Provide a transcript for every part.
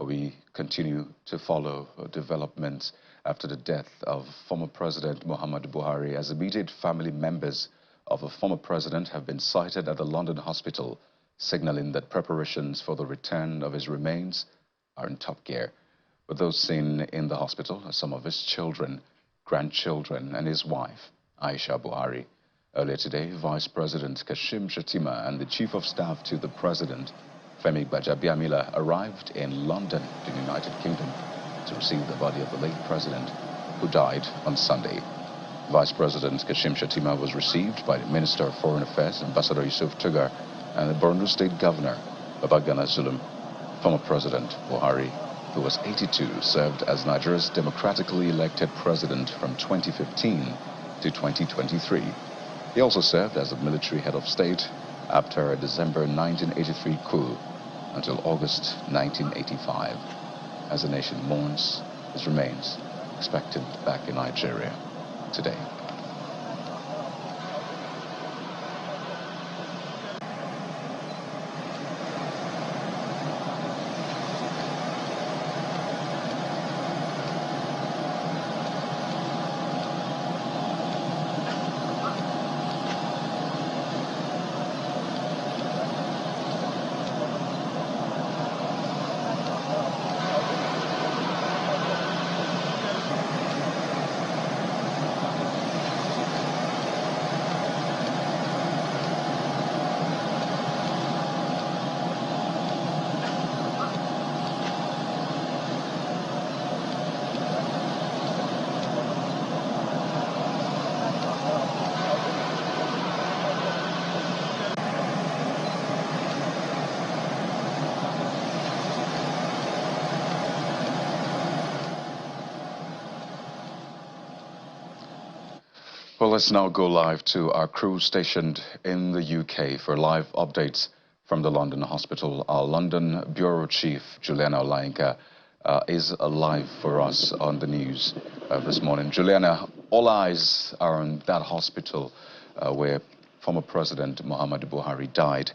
We continue to follow developments after the death of former President Muhammadu Buhari, as immediate family members of a former president have been sighted at the London hospital, signaling that preparations for the return of his remains are in top gear. But those seen in the hospital are some of his children, grandchildren, and his wife, Aisha Buhari. Earlier today, Vice President Kashim Shettima and the Chief of Staff to the President, Femi Gbajabiamila, arrived in London, the United Kingdom, to receive the body of the late president, who died on Sunday. Vice President Kashim Shettima was received by the Minister of Foreign Affairs, Ambassador Yusuf Tugar, and the Borno State Governor, Babagana Zulum. Former President Buhari, who was 82, served as Nigeria's democratically elected president from 2015 to 2023. He also served as the military head of state after a December 1983 coup until August 1985. As the nation mourns, his remains expected back in Nigeria today. Well, let's now go live to our crew stationed in the UK for live updates from the London hospital. Our London Bureau Chief, Juliana Olainka, is live for us on the news this morning. Juliana, all eyes are on that hospital where former President Muhammadu Buhari died.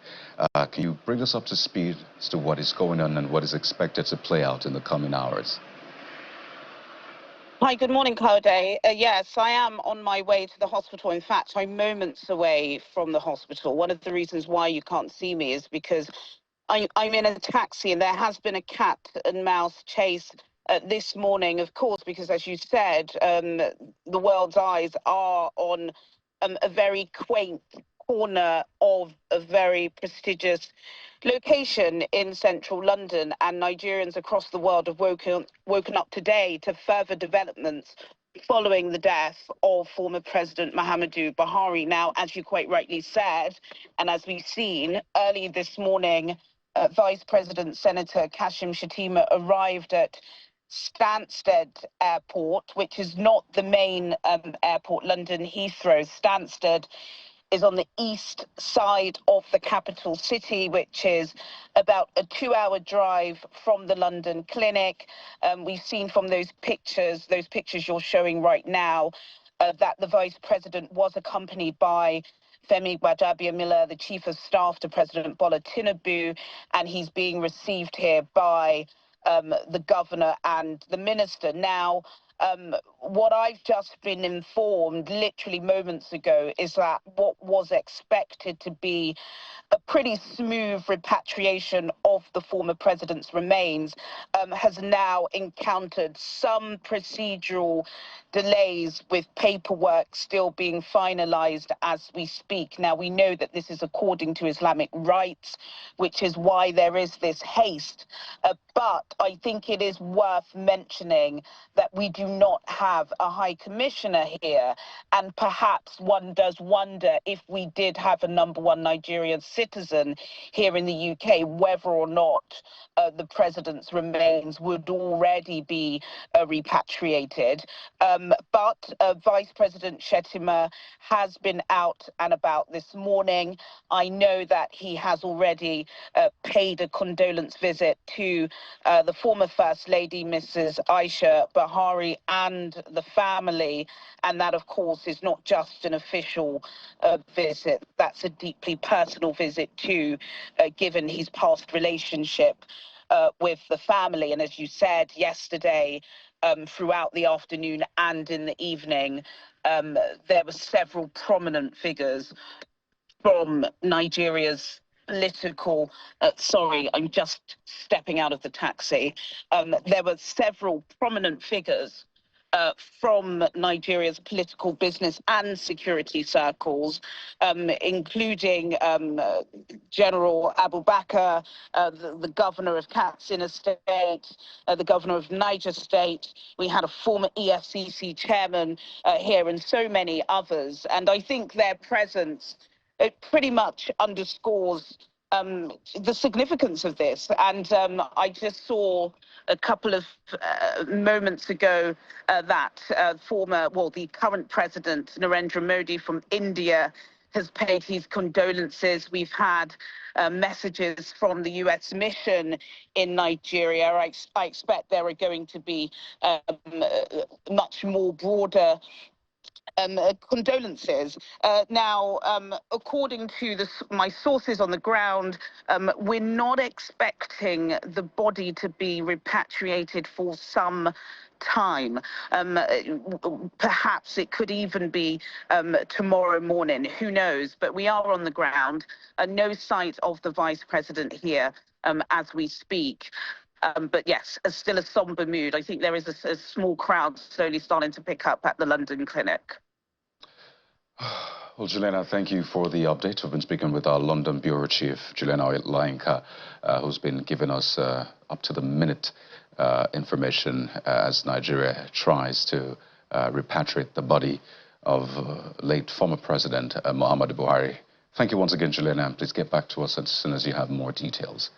Can you bring us up to speed as to what is going on and what is expected to play out in the coming hours? Hi, good morning, Claude. Yes, I am on my way to the hospital. In fact, I'm moments away from the hospital. One of the reasons why you can't see me is because I'm in a taxi, and there has been a cat and mouse chase this morning, of course, because, as you said, the world's eyes are on a very quaint corner of a very prestigious location in central London, and Nigerians across the world have woken up today to further developments following the death of former President Muhammadu Buhari. Now, as you quite rightly said, and as we've seen early this morning, Vice President Senator Kashim Shettima arrived at Stansted Airport, which is not the main airport, London Heathrow. Stansted is on the east side of the capital city, which is about a 2-hour drive from the London clinic. We've seen from those pictures you're showing right now, that the Vice President was accompanied by Femi Gbajabiamila, the Chief of Staff to President Bola Tinubu, and he's being received here by the Governor and the Minister. Now, what I've just been informed literally moments ago is that what was expected to be a pretty smooth repatriation of the former president's remains has now encountered some procedural delays, with paperwork still being finalized as we speak. Now, we know that this is according to Islamic rites, which is why there is this haste. But I think it is worth mentioning that we do not have a high commissioner here, and perhaps one does wonder, if we did have a #1 Nigerian citizen here in the UK, whether or not the president's remains would already be repatriated. But Vice President Shettima has been out and about this morning. I know that he has already paid a condolence visit to the former First Lady, Mrs. Aisha Buhari, and the family. And that, of course, is not just an official visit. That's a deeply personal visit too, given his past relationship with the family. And as you said yesterday, throughout the afternoon and in the evening, there were several prominent figures from Nigeria's political, sorry, I'm just stepping out of the taxi. There were several prominent figures from Nigeria's political, business and security circles, including General Abubakar, the governor of Katsina State, the governor of Niger State. We had a former EFCC chairman here and so many others. And I think their presence, it pretty much underscores the significance of this. And I just saw a couple of moments ago that the current president, Narendra Modi from India, has paid his condolences. We've had messages from the US mission in Nigeria. I expect there are going to be much more broader condolences. Now, according to my sources on the ground, we're not expecting the body to be repatriated for some time. Perhaps it could even be tomorrow morning, who knows? But we are on the ground. No sight of the vice president here as we speak. But yes, still a somber mood. I think there is a small crowd slowly starting to pick up at the London clinic. Well, Juliana, thank you for the update. We've been speaking with our London Bureau Chief, Juliana Lainka, who's been giving us up-to-the-minute information as Nigeria tries to repatriate the body of late former President Muhammadu Buhari. Thank you once again, Juliana, and please get back to us as soon as you have more details.